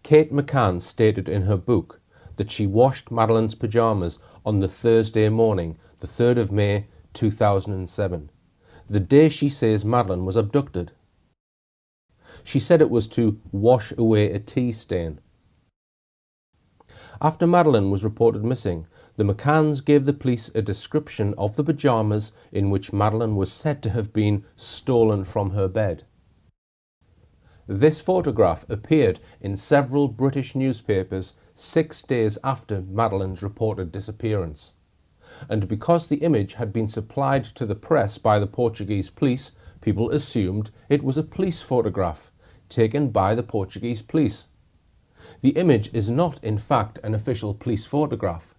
Kate McCann stated in her book that she washed Madeleine's pyjamas on the Thursday morning, the 3rd of May 2007, the day she says Madeleine was abducted. She said it was to wash away a tea stain. After Madeleine was reported missing, the McCanns gave the police a description of the pyjamas in which Madeleine was said to have been stolen from her bed. This photograph appeared in several British newspapers 6 days after Madeleine's reported disappearance. And because the image had been supplied to the press by the Portuguese police, people assumed it was a police photograph taken by the Portuguese police. The image is not, in fact, an official police photograph.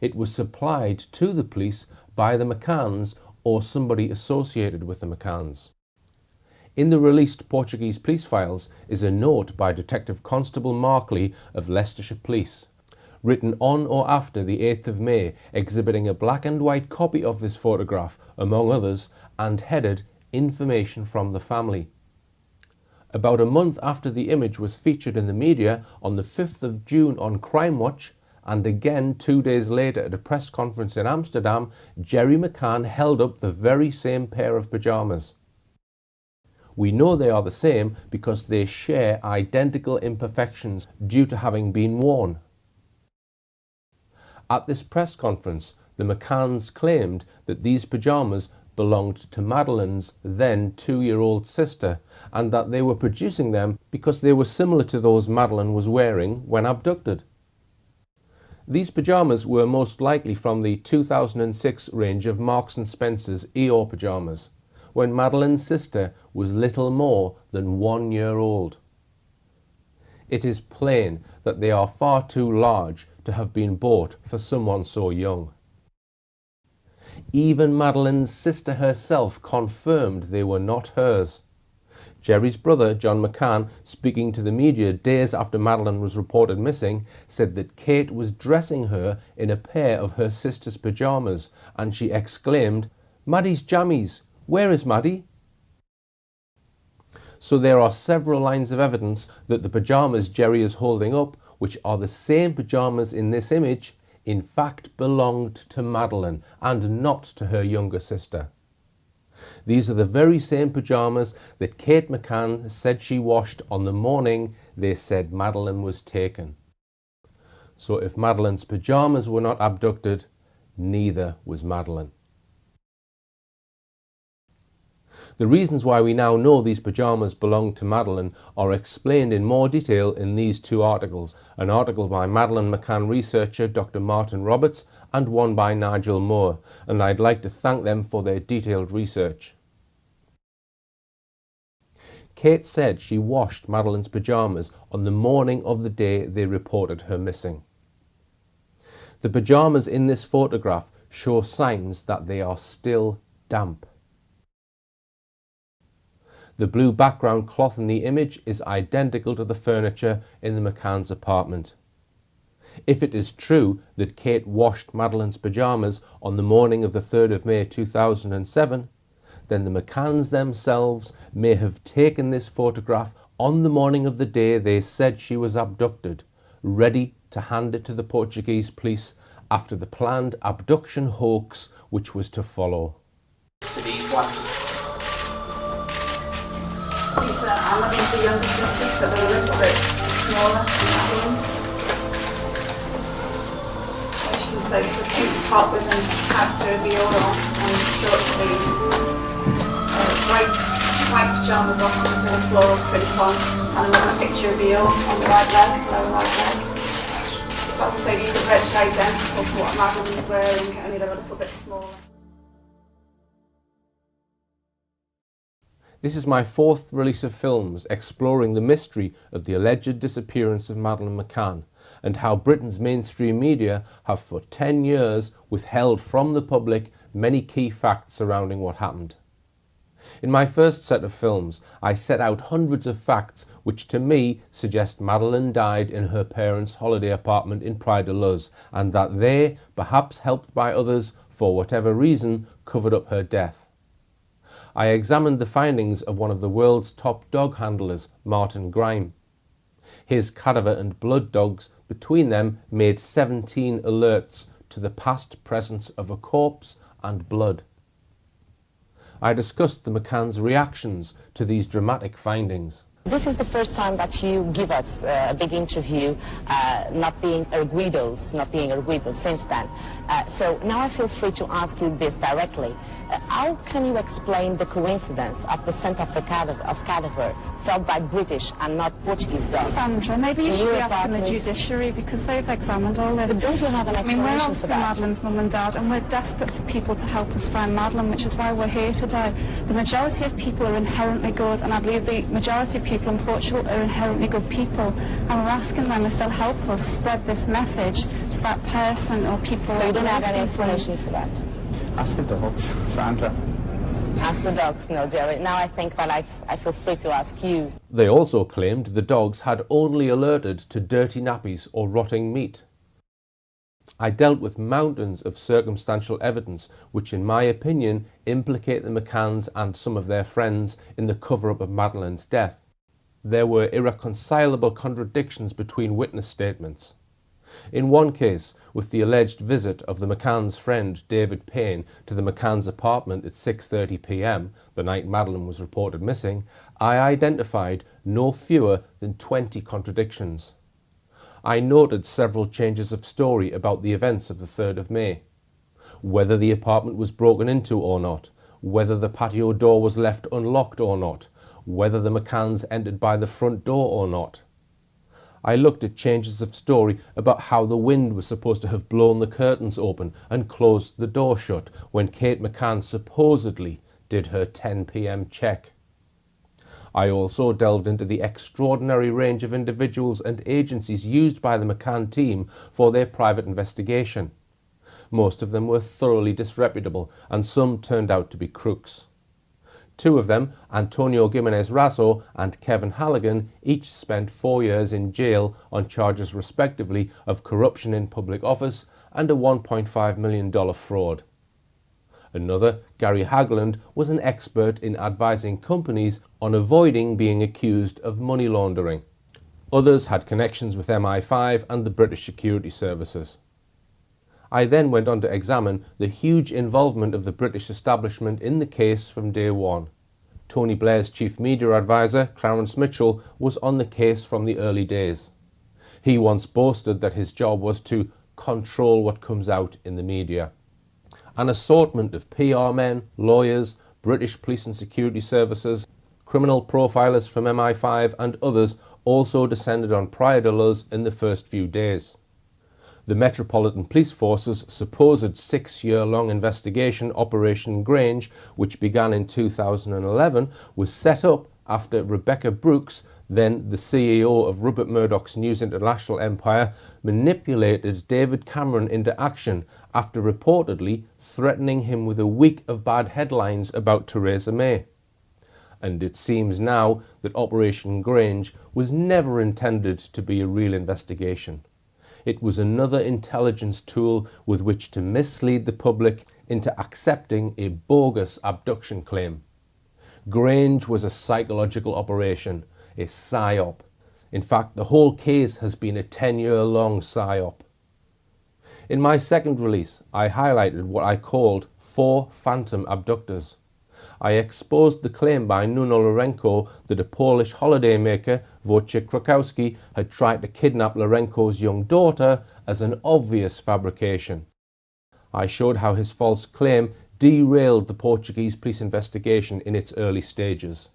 It was supplied to the police by the McCanns or somebody associated with the McCanns. In the released Portuguese police files is a note by Detective Constable Markley of Leicestershire Police, written on or after the 8th of May, exhibiting a black and white copy of this photograph, among others, and headed "Information from the Family." About a month after the image was featured in the media on the 5th of June on Crime Watch, and again 2 days later at a press conference in Amsterdam, Gerry McCann held up the very same pair of pyjamas. We know they are the same because they share identical imperfections due to having been worn. At this press conference, the McCanns claimed that these pyjamas belonged to Madeleine's then 2-year-old sister, and that they were producing them because they were similar to those Madeleine was wearing when abducted. These pyjamas were most likely from the 2006 range of Marks & Spencer's Eeyore pyjamas, when Madeleine's sister was little more than 1 year old. It is plain that they are far too large to have been bought for someone so young. Even Madeleine's sister herself confirmed they were not hers. Gerry's brother, John McCann, speaking to the media days after Madeleine was reported missing, said that Kate was dressing her in a pair of her sister's pyjamas, and she exclaimed, "Maddie's jammies, where is Maddie?" So there are several lines of evidence that the pyjamas Gerry is holding up, which are the same pyjamas in this image, in fact belonged to Madeleine and not to her younger sister. These are the very same pyjamas that Kate McCann said she washed on the morning they said Madeleine was taken. So if Madeleine's pyjamas were not abducted, neither was Madeleine. The reasons why we now know these pyjamas belonged to Madeleine are explained in more detail in these two articles, an article by Madeleine McCann researcher Dr. Martin Roberts and one by Nigel Moore, and I'd like to thank them for their detailed research. Kate said she washed Madeleine's pyjamas on the morning of the day they reported her missing. The pyjamas in this photograph show signs that they are still damp. The blue background cloth in the image is identical to the furniture in the McCann's apartment. If it is true that Kate washed Madeleine's pyjamas on the morning of the 3rd of May 2007, then the McCanns themselves may have taken this photograph on the morning of the day they said she was abducted, ready to hand it to the Portuguese police after the planned abduction hoax which was to follow. I'm looking for younger sisters, so they're a little bit smaller than Madeleine's. As you can see, it's a cute top with an actor viola and short sleeves. White pyjama bottoms with a floral print on, and another picture of viola on the right leg, lower right leg. So as I say, these are virtually identical to what Madeleine's wearing, only they're a little bit smaller. This is my 4th release of films exploring the mystery of the alleged disappearance of Madeleine McCann and how Britain's mainstream media have for 10 years withheld from the public many key facts surrounding what happened. In my first set of films, I set out hundreds of facts which to me suggest Madeleine died in her parents' holiday apartment in Praia da Luz and that they, perhaps helped by others for whatever reason, covered up her death. I examined the findings of one of the world's top dog handlers, Martin Grime. His cadaver and blood dogs between them made 17 alerts to the past presence of a corpse and blood. I discussed the McCann's reactions to these dramatic findings. This is the first time that you give us a big interview, not being arguidos since then. So now I feel free to ask you this directly. How can you explain the coincidence of the scent of cadaver felt by British and not Portuguese dogs? Sandra, maybe you should be asking the judiciary because they've examined all this. But don't you have an explanation we're for obviously that? Madeleine's mum and dad, and we're desperate for people to help us find Madeleine, which is why we're here today. The majority of people are inherently good, and I believe the majority of people in Portugal are inherently good people, and we're asking them if they'll help us spread this message to that person or people. So you don't have any explanation for that? Ask the dogs, Sandra. Ask the dogs, no, Jerry. Now I think that I feel free to ask you. They also claimed the dogs had only alerted to dirty nappies or rotting meat. I dealt with mountains of circumstantial evidence which, in my opinion, implicate the McCanns and some of their friends in the cover-up of Madeleine's death. There were irreconcilable contradictions between witness statements. In one case, with the alleged visit of the McCann's friend David Payne to the McCann's apartment at 6:30 p.m, the night Madeleine was reported missing, I identified no fewer than 20 contradictions. I noted several changes of story about the events of the 3rd of May. Whether the apartment was broken into or not, whether the patio door was left unlocked or not, whether the McCanns entered by the front door or not. I looked at changes of story about how the wind was supposed to have blown the curtains open and closed the door shut when Kate McCann supposedly did her 10 p.m. check. I also delved into the extraordinary range of individuals and agencies used by the McCann team for their private investigation. Most of them were thoroughly disreputable, and some turned out to be crooks. Two of them, Antonio Gimenez Raso and Kevin Halligan, each spent 4 years in jail on charges respectively of corruption in public office and a $1.5 million fraud. Another, Gary Hagland, was an expert in advising companies on avoiding being accused of money laundering. Others had connections with MI5 and the British security services. I then went on to examine the huge involvement of the British establishment in the case from day one. Tony Blair's chief media advisor, Clarence Mitchell, was on the case from the early days. He once boasted that his job was to control what comes out in the media. An assortment of PR men, lawyers, British police and security services, criminal profilers from MI5 and others also descended on Praia de Luz in the first few days. The Metropolitan Police Force's supposed 6-year-long investigation, Operation Grange, which began in 2011, was set up after Rebecca Brooks, then the CEO of Rupert Murdoch's News International empire, manipulated David Cameron into action after reportedly threatening him with a week of bad headlines about Theresa May. And it seems now that Operation Grange was never intended to be a real investigation. It was another intelligence tool with which to mislead the public into accepting a bogus abduction claim. Grange was a psychological operation, a psyop. In fact, the whole case has been a 10-year-long psyop. In my second release, I highlighted what I called 4 phantom abductors. I exposed the claim by Nuno Lourenço that a Polish holidaymaker, Wojciech Krakowski, had tried to kidnap Lourenço's young daughter as an obvious fabrication. I showed how his false claim derailed the Portuguese police investigation in its early stages.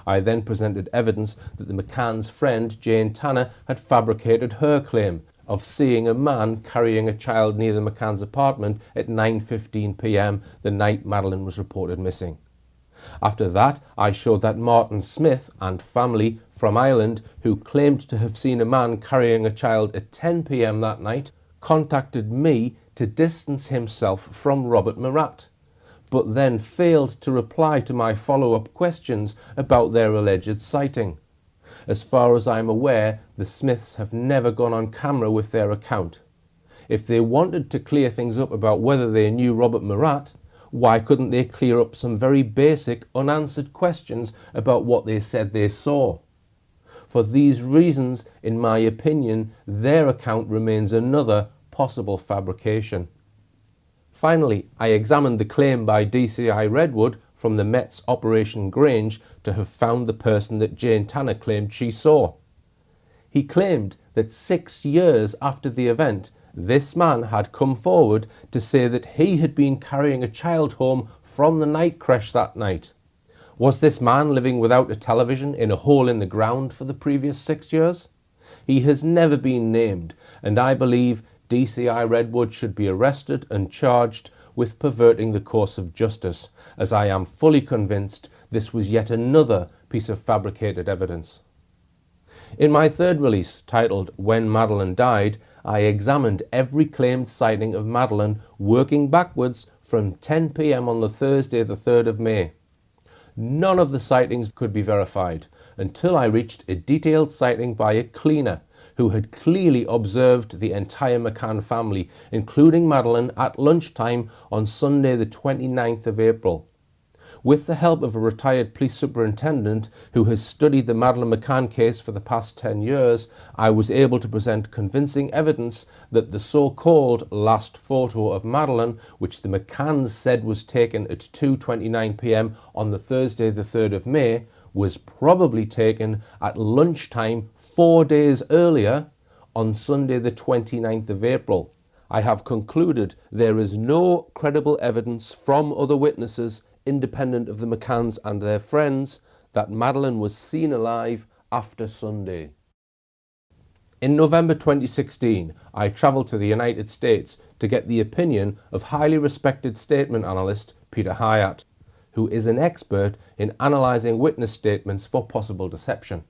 I then presented evidence that the McCann's friend, Jane Tanner, had fabricated her claim of seeing a man carrying a child near the McCann's apartment at 9:15 p.m. the night Madeleine was reported missing. After that, I showed that Martin Smith and family from Ireland, who claimed to have seen a man carrying a child at 10 p.m. that night, contacted me to distance himself from Robert Murat, but then failed to reply to my follow-up questions about their alleged sighting. As far as I'm aware, the Smiths have never gone on camera with their account. If they wanted to clear things up about whether they knew Robert Murat, why couldn't they clear up some very basic unanswered questions about what they said they saw? For these reasons, in my opinion, their account remains another possible fabrication. Finally, I examined the claim by DCI Redwood from the Met's Operation Grange to have found the person that Jane Tanner claimed she saw. He claimed that 6 years after the event, this man had come forward to say that he had been carrying a child home from the night creche that night. Was this man living without a television in a hole in the ground for the previous 6 years? He has never been named, and I believe DCI Redwood should be arrested and charged with perverting the course of justice, as I am fully convinced this was yet another piece of fabricated evidence. In my third release, titled When Madeleine Died, I examined every claimed sighting of Madeleine working backwards from 10 p.m. on the Thursday the 3rd of May. None of the sightings could be verified until I reached a detailed sighting by a cleaner who had clearly observed the entire McCann family, including Madeleine, at lunchtime on Sunday the 29th of April. With the help of a retired police superintendent who has studied the Madeleine McCann case for the past 10 years, I was able to present convincing evidence that the so-called last photo of Madeleine, which the McCanns said was taken at 2:29 p.m. on the Thursday the 3rd of May, was probably taken at lunchtime 4 days earlier on Sunday the 29th of April. I have concluded there is no credible evidence from other witnesses independent of the McCanns and their friends that Madeleine was seen alive after Sunday. In November 2016, I travelled to the United States to get the opinion of highly respected statement analyst Peter Hyatt, who is an expert in analysing witness statements for possible deception.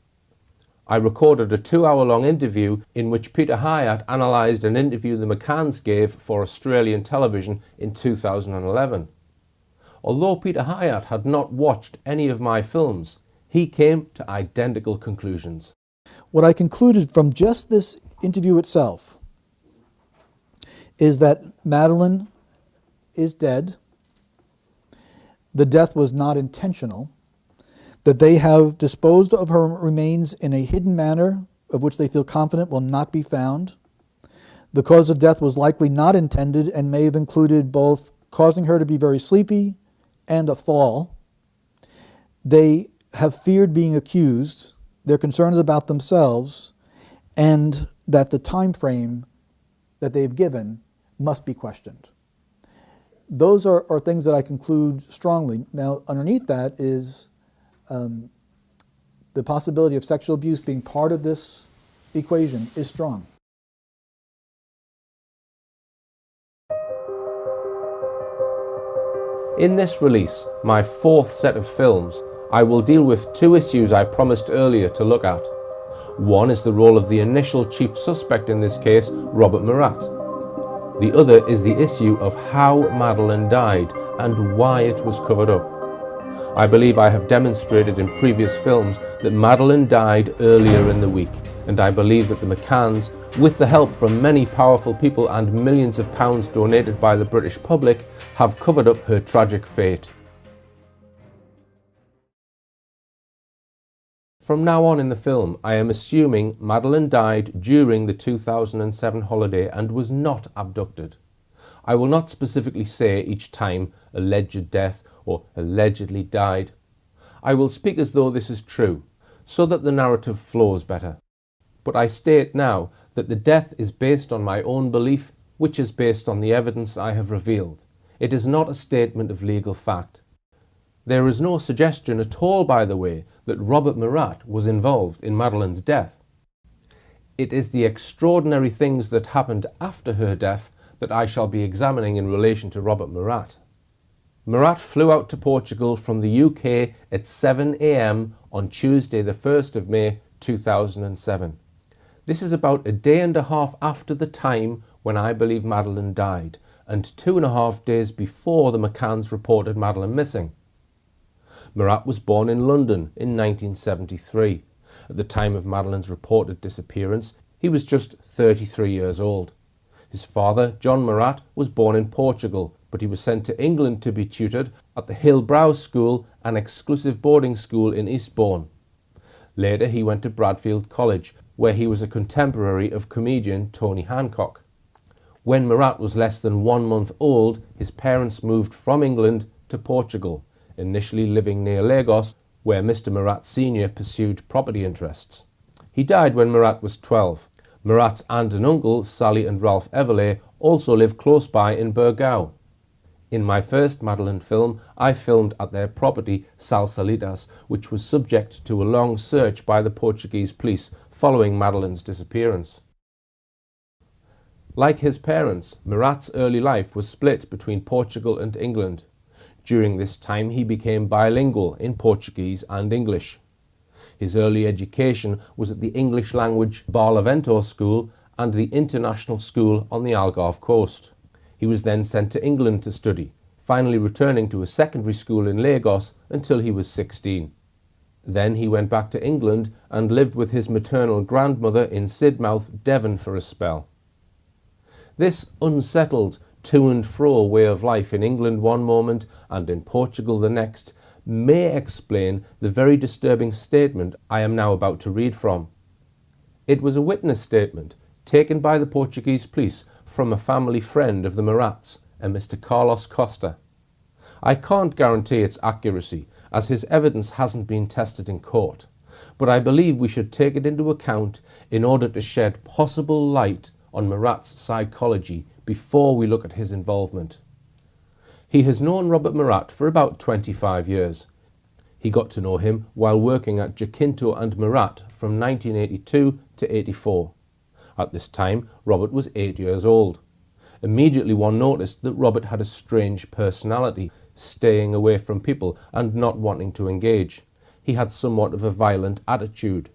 I recorded a 2-hour-long interview in which Peter Hyatt analysed an interview the McCanns gave for Australian television in 2011. Although Peter Hyatt had not watched any of my films, he came to identical conclusions. What I concluded from just this interview itself is that Madeleine is dead, the death was not intentional, that they have disposed of her remains in a hidden manner of which they feel confident will not be found. The cause of death was likely not intended and may have included both causing her to be very sleepy and a fall. They have feared being accused, their concerns about themselves, and that the time frame that they've given must be questioned. Those are things that I conclude strongly. Now, underneath that is the possibility of sexual abuse being part of this equation is strong. In this release, my fourth set of films, I will deal with two issues I promised earlier to look at. One is the role of the initial chief suspect in this case, Robert Murat. The other is the issue of how Madeleine died and why it was covered up. I believe I have demonstrated in previous films that Madeleine died earlier in the week, and I believe that the McCanns, with the help from many powerful people and millions of pounds donated by the British public, have covered up her tragic fate. From now on in the film, I am assuming Madeleine died during the 2007 holiday and was not abducted. I will not specifically say each time alleged death or allegedly died. I will speak as though this is true, so that the narrative flows better. But I state now that the death is based on my own belief, which is based on the evidence I have revealed. It is not a statement of legal fact. There is no suggestion at all, by the way, that Robert Murat was involved in Madeleine's death. It is the extraordinary things that happened after her death that I shall be examining in relation to Robert Murat. Murat flew out to Portugal from the UK at 7 a.m. on Tuesday the 1st of May 2007. This is about a day and a half after the time when I believe Madeleine died, and 2.5 days before the McCanns reported Madeleine missing. Murat was born in London in 1973. At the time of Madeleine's reported disappearance, he was just 33 years old. His father, John Murat, was born in Portugal, but he was sent to England to be tutored at the Hillbrow School, an exclusive boarding school in Eastbourne. Later he went to Bradfield College, where he was a contemporary of comedian Tony Hancock. When Murat was less than 1 month old, his parents moved from England to Portugal, initially living near Lagos, where Mr. Murat Sr. pursued property interests. He died when Murat was 12. Murat's aunt and uncle, Sally and Ralph Everleigh, also live close by in Burgau. In my first Madeleine film, I filmed at their property, Salsalitas, which was subject to a long search by the Portuguese police following Madeleine's disappearance. Like his parents, Murat's early life was split between Portugal and England. During this time he became bilingual in Portuguese and English. His early education was at the English language Barlavento School and the International School on the Algarve coast. He was then sent to England to study, finally returning to a secondary school in Lagos until he was 16. Then he went back to England and lived with his maternal grandmother in Sidmouth, Devon for a spell. This unsettled to and fro way of life in England one moment and in Portugal the next may explain the very disturbing statement I am now about to read from. It was a witness statement taken by the Portuguese police from a family friend of the Murats, a Mr. Carlos Costa. I can't guarantee its accuracy, as his evidence hasn't been tested in court, but I believe we should take it into account in order to shed possible light on Murat's psychology before we look at his involvement. He has known Robert Murat for about 25 years. He got to know him while working at Jacinto and Murat from 1982 to 84. At this time, Robert was 8 years old. Immediately one noticed that Robert had a strange personality, staying away from people and not wanting to engage. He had somewhat of a violent attitude.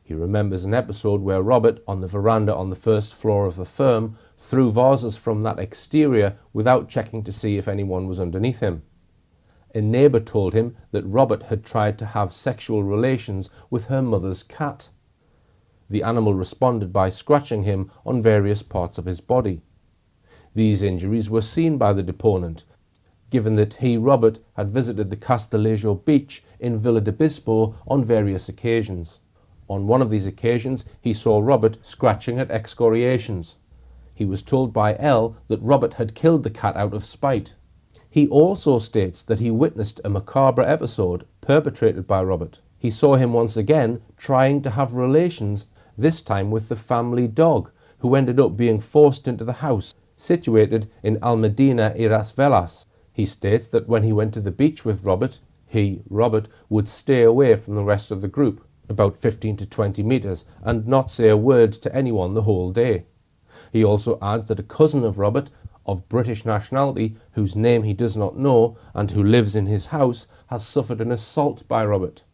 He remembers an episode where Robert, on the veranda on the first floor of the firm, threw vases from that exterior without checking to see if anyone was underneath him. A neighbour told him that Robert had tried to have sexual relations with her mother's cat. The animal responded by scratching him on various parts of his body. These injuries were seen by the deponent, given that he, Robert, had visited the Castillejo beach in Villa de Bispo on various occasions. On one of these occasions, he saw Robert scratching at excoriations. He was told by L that Robert had killed the cat out of spite. He also states that he witnessed a macabre episode perpetrated by Robert. He saw him once again trying to have relations, this time with the family dog, who ended up being forced into the house, situated in Almedina y Las Velas. He states that when he went to the beach with Robert, he, Robert, would stay away from the rest of the group, about 15 to 20 metres, and not say a word to anyone the whole day. He also adds that a cousin of Robert, of British nationality, whose name he does not know, and who lives in his house, has suffered an assault by Robert.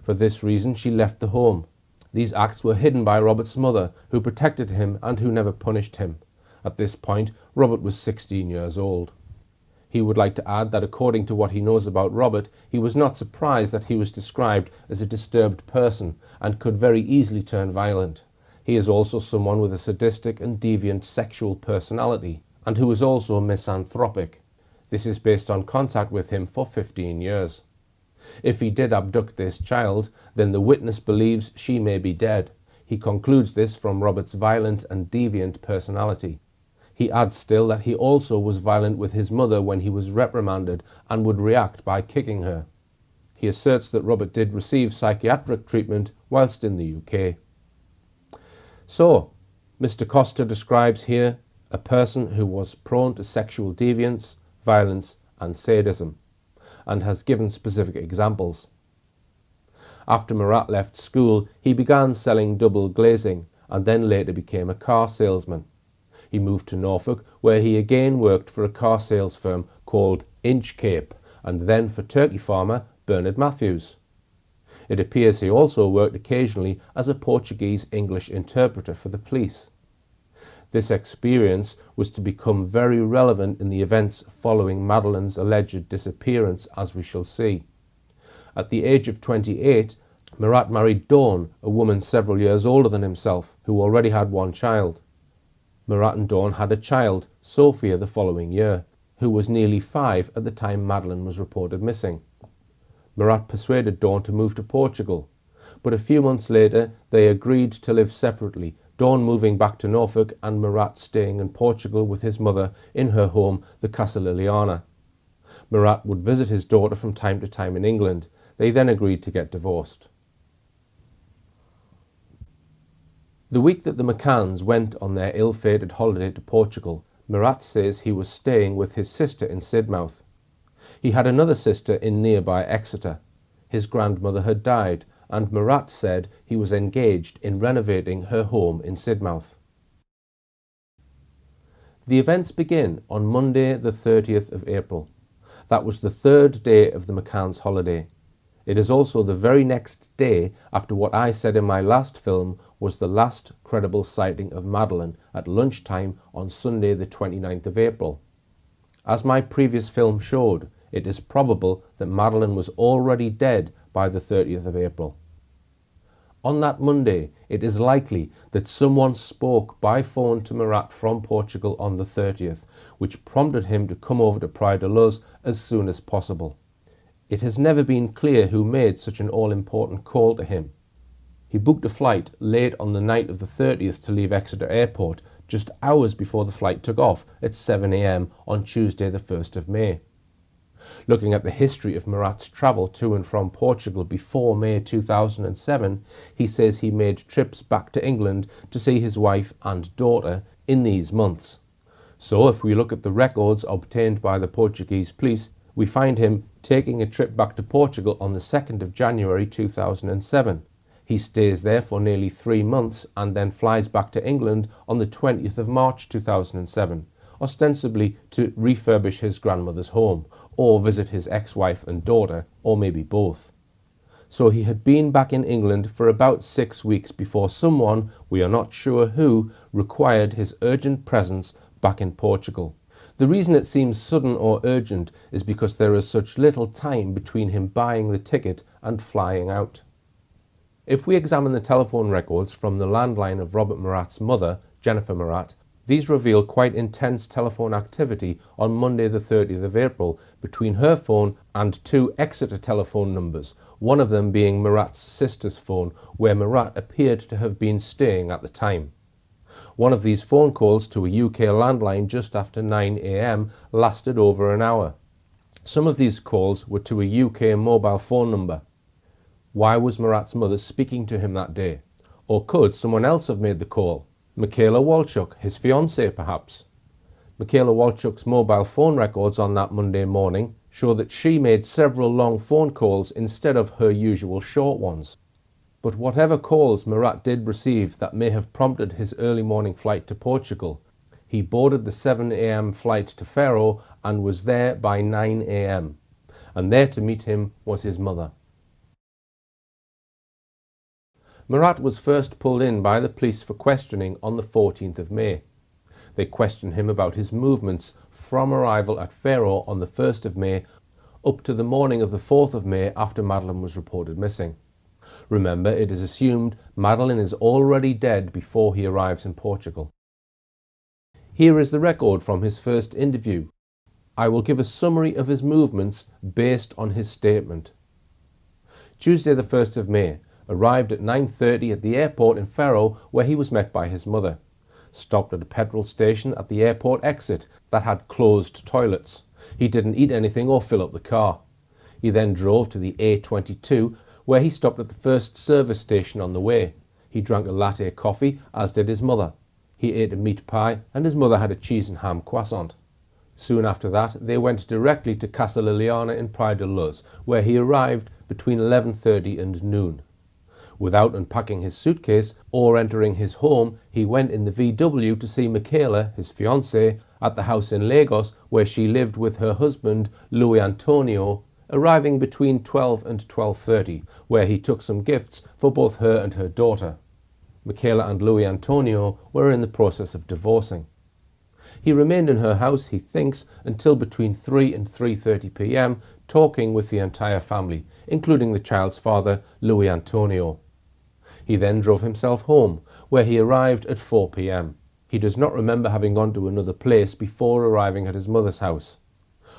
For this reason she left the home. These acts were hidden by Robert's mother, who protected him and who never punished him. At this point, Robert was 16 years old. He would like to add that according to what he knows about Robert, he was not surprised that he was described as a disturbed person and could very easily turn violent. He is also someone with a sadistic and deviant sexual personality, and who is also misanthropic. This is based on contact with him for 15 years. If he did abduct this child, then the witness believes she may be dead. He concludes this from Robert's violent and deviant personality. He adds still that he also was violent with his mother when he was reprimanded and would react by kicking her. He asserts that Robert did receive psychiatric treatment whilst in the UK. So, Mr. Costa describes here a person who was prone to sexual deviance, violence and sadism, and has given specific examples. After Murat left school, he began selling double glazing and then later became a car salesman. He moved to Norfolk, where he again worked for a car sales firm called Inchcape, and then for turkey farmer Bernard Matthews. It appears he also worked occasionally as a Portuguese-English interpreter for the police. This experience was to become very relevant in the events following Madeleine's alleged disappearance, as we shall see. At the age of 28, Murat married Dawn, a woman several years older than himself, who already had one child. Murat and Dawn had a child, Sophia, the following year, who was nearly 5 at the time Madeleine was reported missing. Murat persuaded Dawn to move to Portugal, but a few months later they agreed to live separately, Dawn moving back to Norfolk and Murat staying in Portugal with his mother in her home, the Casa Liliana. Murat would visit his daughter from time to time in England. They then agreed to get divorced. The week that the McCanns went on their ill-fated holiday to Portugal, Murat says he was staying with his sister in Sidmouth. He had another sister in nearby Exeter. His grandmother had died, and Murat said he was engaged in renovating her home in Sidmouth. The events begin on Monday the 30th of April. That was the third day of the McCanns' holiday. It is also the very next day after what I said in my last film was the last credible sighting of Madeleine at lunchtime on Sunday the 29th of April. As my previous film showed, it is probable that Madeleine was already dead by the 30th of April. On that Monday, it is likely that someone spoke by phone to Murat from Portugal on the 30th, which prompted him to come over to Praia da Luz as soon as possible. It has never been clear who made such an all-important call to him. He booked a flight late on the night of the 30th to leave Exeter Airport, just hours before the flight took off at 7 a.m. on Tuesday the 1st of May. Looking at the history of Murat's travel to and from Portugal before May 2007, he says he made trips back to England to see his wife and daughter in these months. So if we look at the records obtained by the Portuguese police, we find him taking a trip back to Portugal on the 2nd of January 2007. He stays there for nearly 3 months and then flies back to England on the 20th of March 2007, ostensibly to refurbish his grandmother's home, or visit his ex-wife and daughter, or maybe both. So he had been back in England for about 6 weeks before someone, we are not sure who, required his urgent presence back in Portugal. The reason it seems sudden or urgent is because there is such little time between him buying the ticket and flying out. If we examine the telephone records from the landline of Robert Murat's mother, Jennifer Murat, these reveal quite intense telephone activity on Monday the 30th of April between her phone and 2 Exeter telephone numbers, one of them being Murat's sister's phone, where Murat appeared to have been staying at the time. One of these phone calls to a UK landline just after 9 a.m. lasted over an hour. Some of these calls were to a UK mobile phone number. Why was Murat's mother speaking to him that day? Or could someone else have made the call? Michaela Walchuk, his fiancée perhaps? Michaela Walchuk's mobile phone records on that Monday morning show that she made several long phone calls instead of her usual short ones. But whatever calls Murat did receive that may have prompted his early morning flight to Portugal, he boarded the 7 a.m. flight to Faro and was there by 9 a.m. And there to meet him was his mother. Murat was first pulled in by the police for questioning on the 14th of May. They questioned him about his movements from arrival at Faro on the 1st of May up to the morning of the 4th of May after Madeleine was reported missing. Remember, it is assumed Madeleine is already dead before he arrives in Portugal. Here is the record from his first interview. I will give a summary of his movements based on his statement. Tuesday the 1st of May. Arrived at 9:30 at the airport in Faro, where he was met by his mother. Stopped at a petrol station at the airport exit that had closed toilets. He didn't eat anything or fill up the car. He then drove to the A22, where he stopped at the first service station on the way. He drank a latte coffee, as did his mother. He ate a meat pie, and his mother had a cheese and ham croissant. Soon after that, they went directly to Casa Liliana in Praia da Luz, where he arrived between 11:30 and noon. Without unpacking his suitcase or entering his home, he went in the VW to see Michaela, his fiancée, at the house in Lagos where she lived with her husband, Luis Antonio, arriving between 12 and 12:30, where he took some gifts for both her and her daughter. Michaela and Luis Antonio were in the process of divorcing. He remained in her house, he thinks, until between 3 and 3:30 p.m, talking with the entire family, including the child's father, Luis Antonio. He then drove himself home, where he arrived at 4 p.m. He does not remember having gone to another place before arriving at his mother's house.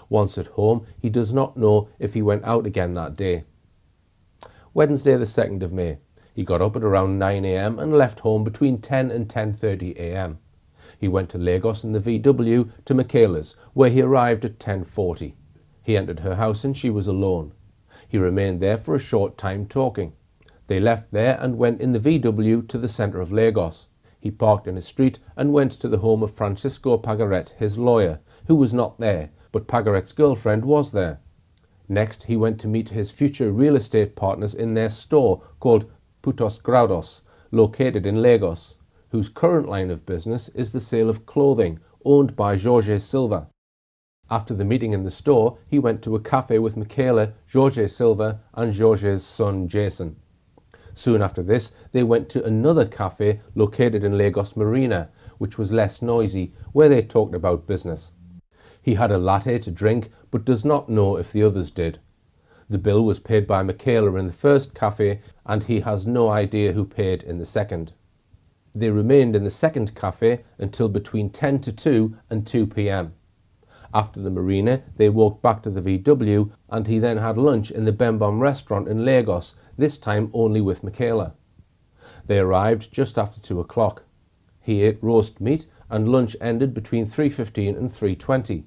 Once at home, he does not know if he went out again that day. Wednesday the 2nd of May. He got up at around 9 a.m. and left home between 10 and 10:30 a.m. He went to Lagos in the VW to Michaela's, where he arrived at 10:40. He entered her house and she was alone. He remained there for a short time talking. They left there and went in the VW to the centre of Lagos. He parked in a street and went to the home of Francisco Pagaret, his lawyer, who was not there, but Pagaret's girlfriend was there. Next, he went to meet his future real estate partners in their store called Putos Graudos, located in Lagos, whose current line of business is the sale of clothing, owned by Jorge Silva. After the meeting in the store, he went to a cafe with Michaela, Jorge Silva and Jorge's son Jason. Soon after this, they went to another cafe located in Lagos Marina, which was less noisy, where they talked about business. He had a latte to drink, but does not know if the others did. The bill was paid by Michaela in the first cafe, and he has no idea who paid in the second. They remained in the second cafe until between 10 to 2 and 2 p.m. After the marina, they walked back to the VW, and he then had lunch in the Bembom restaurant in Lagos, this time only with Michaela. They arrived just after 2 o'clock. He ate roast meat, and lunch ended between 3:15 and 3:20.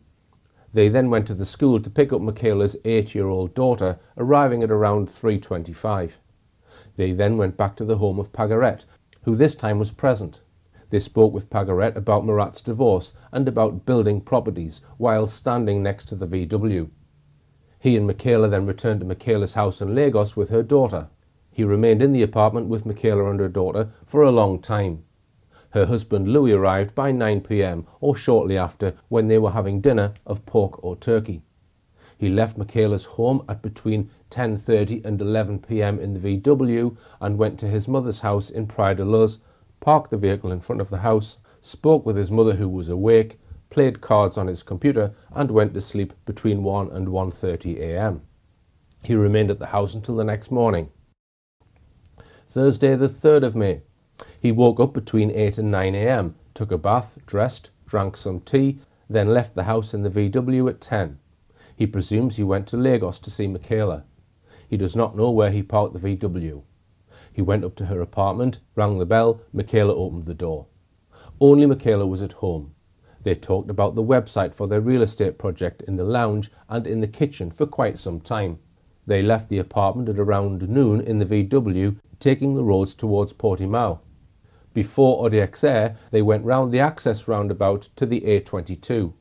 They then went to the school to pick up Michaela's 8-year-old daughter, arriving at around 3:25. They then went back to the home of Pagaret, who this time was present. They spoke with Pagaret about Murat's divorce and about building properties while standing next to the VW. He and Michaela then returned to Michaela's house in Lagos with her daughter. He remained in the apartment with Michaela and her daughter for a long time. Her husband Louis arrived by 9 p.m. or shortly after, when they were having dinner of pork or turkey. He left Michaela's home at between 10:30 and 11 p.m. in the VW and went to his mother's house in Praia de Luz, parked the vehicle in front of the house, spoke with his mother who was awake, played cards on his computer and went to sleep between 1 and 1:30 a.m. He remained at the house until the next morning. Thursday the 3rd of May. He woke up between 8 and 9 a.m, took a bath, dressed, drank some tea, then left the house in the VW at 10. He presumes he went to Lagos to see Michaela. He does not know where he parked the VW. He went up to her apartment, rang the bell, Michaela opened the door. Only Michaela was at home. They talked about the website for their real estate project in the lounge and in the kitchen for quite some time. They left the apartment at around noon in the VW, taking the roads towards Portimao. Before Odexer, they went round the access roundabout to the A22.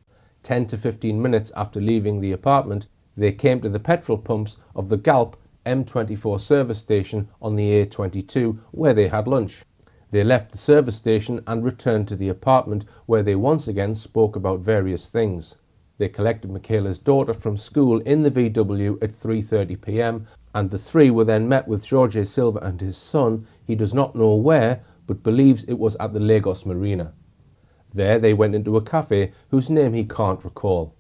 10 to 15 minutes after leaving the apartment, they came to the petrol pumps of the Galp M24 service station on the A22, where they had lunch. They left the service station and returned to the apartment, where they once again spoke about various things. They collected Michaela's daughter from school in the VW at 3:30 p.m, and the three were then met with Jorge Silva and his son. He does not know where, but believes it was at the Lagos Marina. There they went into a cafe whose name he can't recall.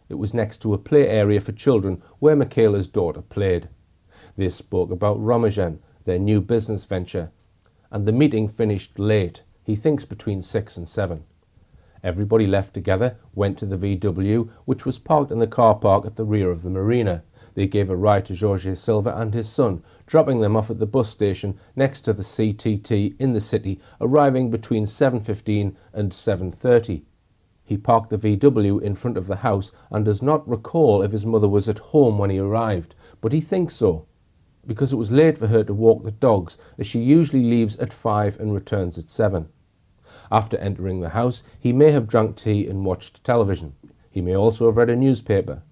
It was next to a play area for children where Michaela's daughter played. They spoke about Ramajan, their new business venture, and the meeting finished late, he thinks between 6 and 7. Everybody left together, went to the VW, which was parked in the car park at the rear of the marina. They gave a ride to Jorge Silva and his son, dropping them off at the bus station next to the CTT in the city, arriving between 7:15 and 7:30. He parked the VW in front of the house and does not recall if his mother was at home when he arrived, but he thinks so, because it was late for her to walk the dogs, as she usually leaves at 5 and returns at 7. After entering the house, he may have drunk tea and watched television. He may also have read a newspaper.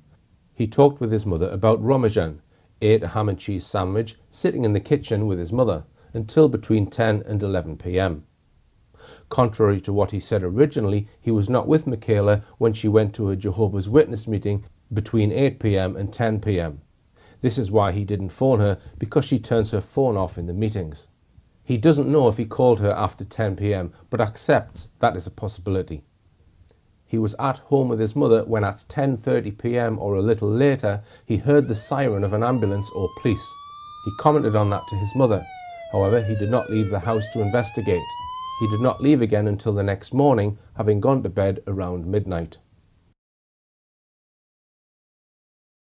He talked with his mother about Ramajan, ate a ham and cheese sandwich, sitting in the kitchen with his mother, until between 10 and 11 p.m. Contrary to what he said originally, he was not with Michaela when she went to a Jehovah's Witness meeting between 8 p.m. and 10 p.m. This is why he didn't phone her, because she turns her phone off in the meetings. He doesn't know if he called her after 10 p.m, but accepts that is a possibility. He was at home with his mother when at 10:30 p.m. or a little later, he heard the siren of an ambulance or police. He commented on that to his mother. However, he did not leave the house to investigate. He did not leave again until the next morning, having gone to bed around midnight.